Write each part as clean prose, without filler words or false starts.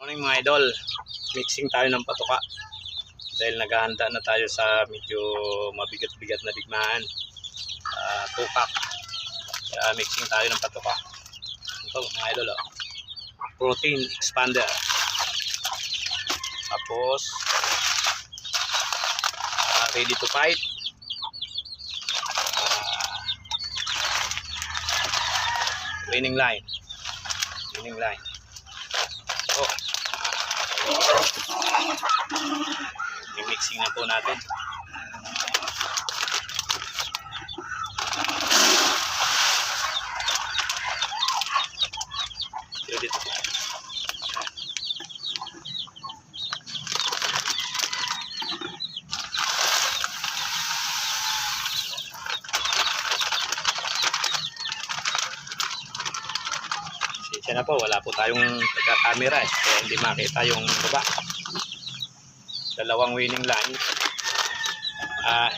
Morning mga idol, mixing tayo ng patuka dahil naghahanda na tayo sa medyo mabigat-bigat na digmaan, tukak. Kaya mixing tayo ng patuka. Ito mga idol, protein expander. Tapos ready to fight, winning line. I-mixing na po natin. Dito. Siya na po, wala po tayong nagka-camera kaya hindi makita yung baba. Dalawang winning line,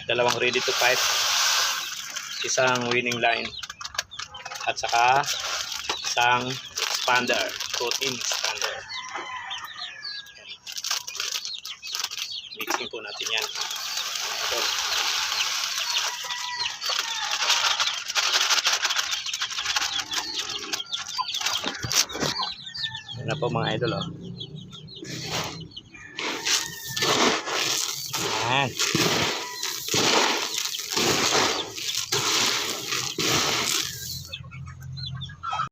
dalawang ready to fight, isang winning line, at saka isang expander, protein expander. Mixing po natin yan. Yan na po mga idol, Yan.